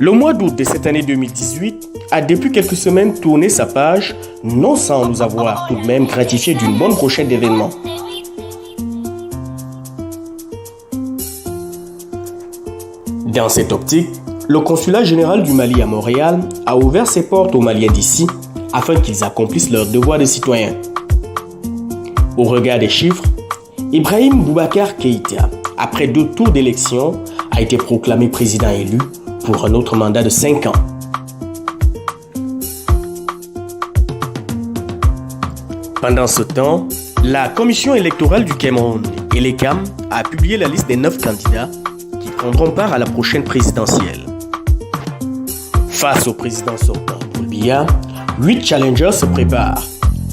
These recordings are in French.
Le mois d'août de cette année 2018 a depuis quelques semaines tourné sa page, non sans nous avoir tout de même gratifié d'une bonne brochette d'événements. Dans cette optique, le consulat général du Mali à Montréal a ouvert ses portes aux Maliens d'ici afin qu'ils accomplissent leur devoir de citoyens. Au regard des chiffres, Ibrahim Boubacar Keïta, après 2 tours d'élection, a été proclamé président élu pour un autre mandat de 5 ans. Pendant ce temps, la Commission électorale du Cameroun, ELECAM, a publié la liste des 9 candidats qui prendront part à la prochaine présidentielle. Face au président sortant Paul Biya, 8 challengers se préparent,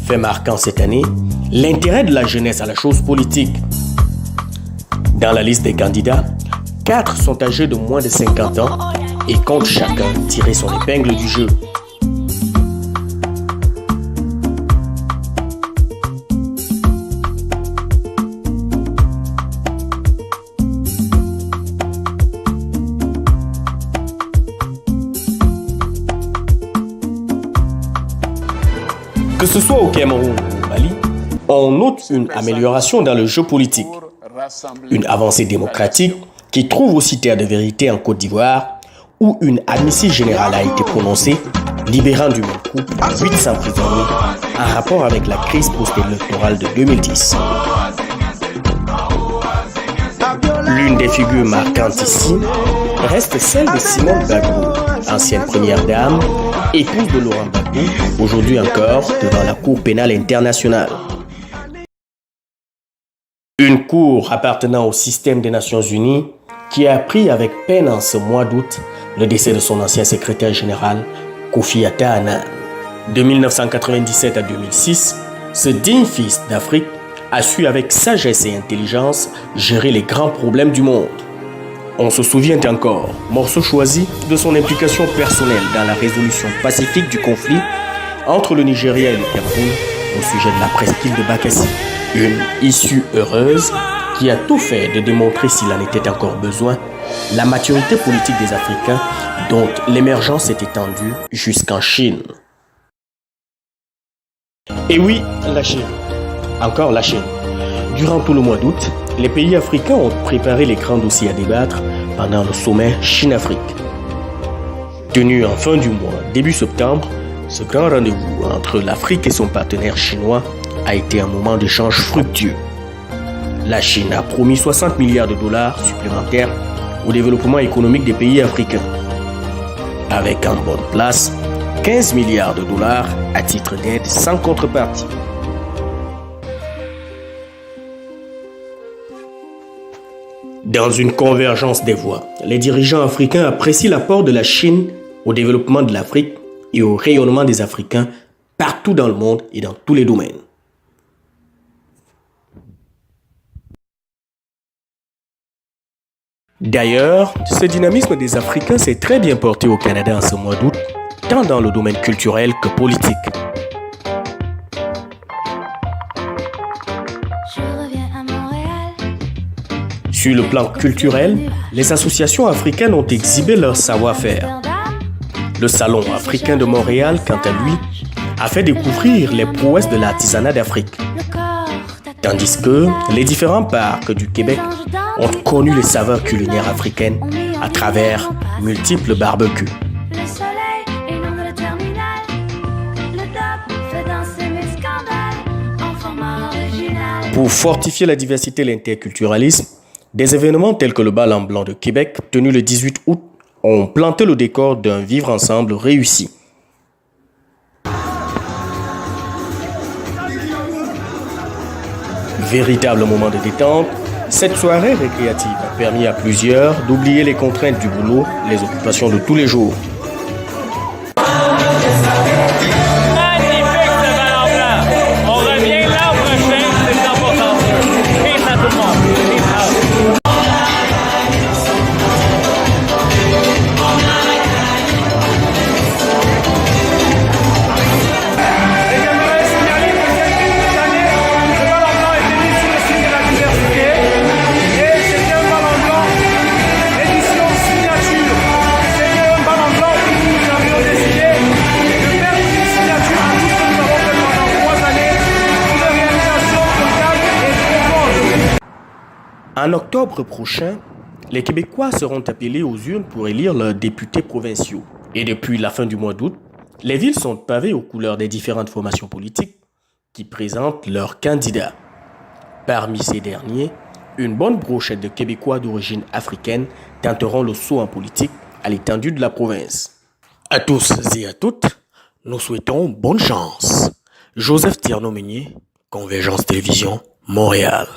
fait marquant cette année l'intérêt de la jeunesse à la chose politique. Dans la liste des candidats, 4 sont âgés de moins de 50 ans et comptent chacun tirer son épingle du jeu. Que ce soit au Cameroun ou au Mali, on note une amélioration dans le jeu politique, une avancée démocratique qui trouve aussi terre de vérité en Côte d'Ivoire, où une amnistie générale a été prononcée, libérant du même coup 800 prisonniers en rapport avec la crise post-électorale de 2010. L'une des figures marquantes ici reste celle de Simone Gbagbo, ancienne première dame, épouse de Laurent Gbagbo, aujourd'hui encore devant la Cour pénale internationale. Une cour appartenant au système des Nations Unies qui a appris avec peine en ce mois d'août le décès de son ancien secrétaire général, Kofi Annan. De 1997 à 2006, ce digne fils d'Afrique a su avec sagesse et intelligence gérer les grands problèmes du monde. On se souvient encore, morceau choisi, de son implication personnelle dans la résolution pacifique du conflit entre le Nigeria et le Cameroun au sujet de la presqu'île de Bakassi. Une issue heureuse qui a tout fait de démontrer, s'il en était encore besoin, la maturité politique des Africains dont l'émergence s'est étendue jusqu'en Chine. Et oui, la Chine. Encore la Chine. Durant tout le mois d'août, les pays africains ont préparé les grands dossiers à débattre pendant le sommet Chine-Afrique. Tenu en fin du mois, début septembre, ce grand rendez-vous entre l'Afrique et son partenaire chinois a été un moment d'échange fructueux. La Chine a promis 60 milliards de dollars supplémentaires au développement économique des pays africains, avec en bonne place 15 milliards de dollars à titre d'aide sans contrepartie. Dans une convergence des voix, les dirigeants africains apprécient l'apport de la Chine au développement de l'Afrique et au rayonnement des Africains partout dans le monde et dans tous les domaines. D'ailleurs, ce dynamisme des Africains s'est très bien porté au Canada en ce mois d'août, tant dans le domaine culturel que politique. Sur le plan culturel, les associations africaines ont exhibé leur savoir-faire. Le Salon africain de Montréal, quant à lui, a fait découvrir les prouesses de l'artisanat d'Afrique. Tandis que les différents parcs du Québec ont connu les saveurs culinaires africaines à travers multiples barbecues. Pour fortifier la diversité et l'interculturalisme, des événements tels que le Bal en Blanc de Québec, tenu le 18 août, ont planté le décor d'un vivre ensemble réussi. Véritable moment de détente, cette soirée récréative a permis à plusieurs d'oublier les contraintes du boulot, les occupations de tous les jours. En octobre prochain, les Québécois seront appelés aux urnes pour élire leurs députés provinciaux. Et depuis la fin du mois d'août, les villes sont pavées aux couleurs des différentes formations politiques qui présentent leurs candidats. Parmi ces derniers, une bonne brochette de Québécois d'origine africaine tenteront le saut en politique à l'étendue de la province. À tous et à toutes, nous souhaitons bonne chance. Joseph Tierno-Meunier, Convergence Télévision, Montréal.